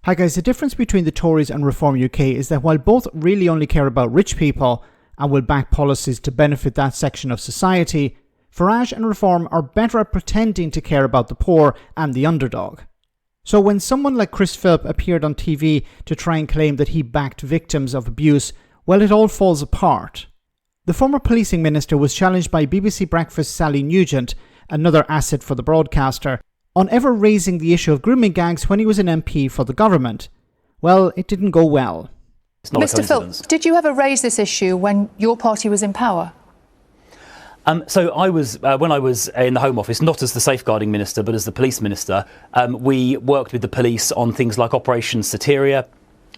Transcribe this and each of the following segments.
Hi guys, the difference between the Tories and Reform UK is that while both really only care about rich people and will back policies to benefit that section of society, Farage and Reform are better at pretending to care about the poor and the underdog. So when someone like Chris Philp appeared on TV to try and claim that he backed victims of abuse, well, it all falls apart. The former policing minister was challenged by BBC Breakfast's Sally Nugent, another asset for the broadcaster, on ever raising the issue of grooming gangs when he was an MP for the government. Well, it didn't go well. Mr Philp, did you ever raise this issue when your party was in power? So I was, when I was in the Home Office, not as the safeguarding minister, but as the police minister, we worked with the police on things like Operation Soteria,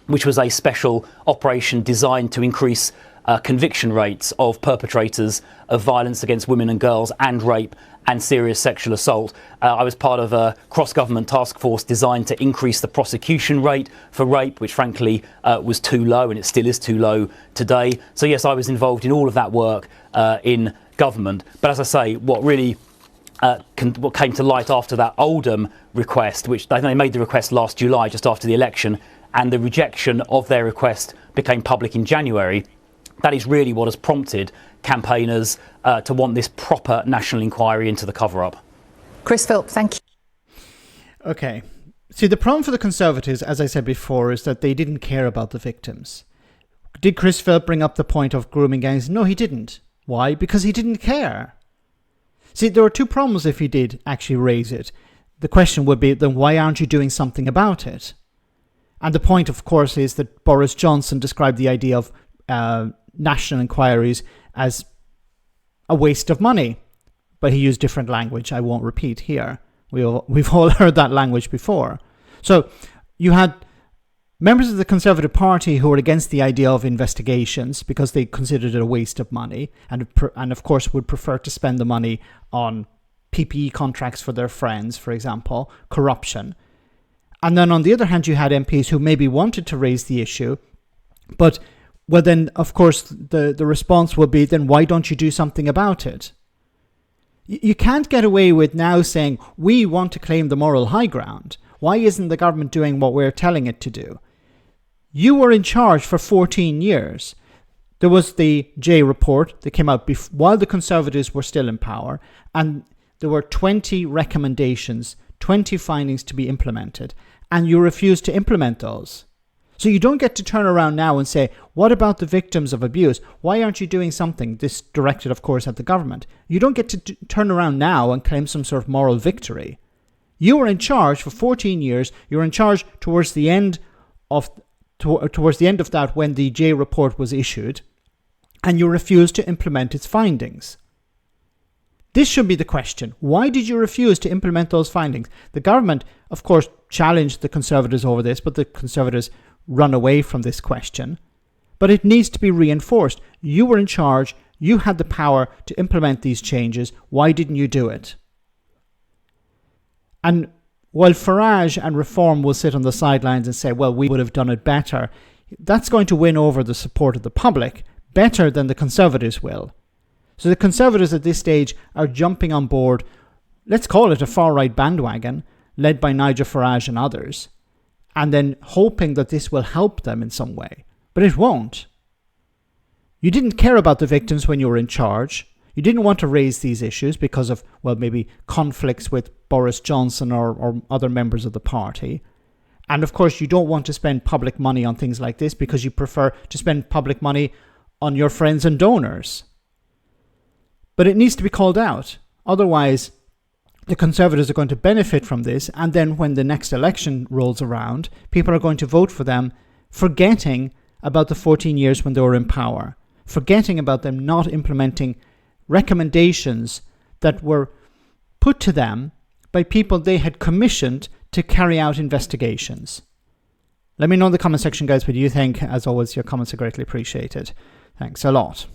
which was a special operation designed to increase conviction rates of perpetrators of violence against women and girls and rape and serious sexual assault. I was part of a cross-government task force designed to increase the prosecution rate for rape, which frankly was too low, and it still is too low today. So yes, I was involved in all of that work in government. But as I say, what really what came to light after that Oldham request, which they made the request last July, just after the election, and the rejection of their request became public in January, that is really what has prompted campaigners to want this proper national inquiry into the cover-up. Chris Philp, thank you. Okay. See, the problem for the Conservatives, as I said before, is that they didn't care about the victims. Did Chris Philp bring up the point of grooming gangs? No, he didn't. Why? Because he didn't care. See, there are two problems if he did actually raise it. The question would be, then why aren't you doing something about it? And the point, of course, is that Boris Johnson described the idea of national inquiries as a waste of money. But he used different language I won't repeat here. We've all heard that language before. So you had members of the Conservative Party who were against the idea of investigations because they considered it a waste of money and of course would prefer to spend the money on PPE contracts for their friends, for example, corruption. And then on the other hand, you had MPs who maybe wanted to raise the issue, but well then, of course, the response would be, then why don't you do something about it? You can't get away with now saying, we want to claim the moral high ground. Why isn't the government doing what we're telling it to do? You were in charge for 14 years. There was the J report that came out while the Conservatives were still in power, and there were 20 recommendations, 20 findings to be implemented, and you refused to implement those. So you don't get to turn around now and say, what about the victims of abuse? Why aren't you doing something? This directed, of course, at the government. You don't get to turn around now and claim some sort of moral victory. You were in charge for 14 years. You were in charge towards the end of that when the J report was issued, and you refused to implement its findings. This should be the question. Why did you refuse to implement those findings? The government, of course, challenged the Conservatives over this, but the Conservatives run away from this question. But it needs to be reinforced. You were in charge. You had the power to implement these changes. Why didn't you do it? And while Farage and Reform will sit on the sidelines and say, well, we would have done it better, that's going to win over the support of the public better than the Conservatives will. So the Conservatives at this stage are jumping on board, let's call it a far-right bandwagon, led by Nigel Farage and others, and then hoping that this will help them in some way. But it won't. You didn't care about the victims when you were in charge. You didn't want to raise these issues because of, well, maybe conflicts with Boris Johnson or other members of the party. And of course, you don't want to spend public money on things like this because you prefer to spend public money on your friends and donors. But it needs to be called out. Otherwise, the Conservatives are going to benefit from this, and then when the next election rolls around, people are going to vote for them, forgetting about the 14 years when they were in power, forgetting about them not implementing recommendations that were put to them by people they had commissioned to carry out investigations. Let me know in the comment section, guys, what you think. As always, your comments are greatly appreciated. Thanks a lot.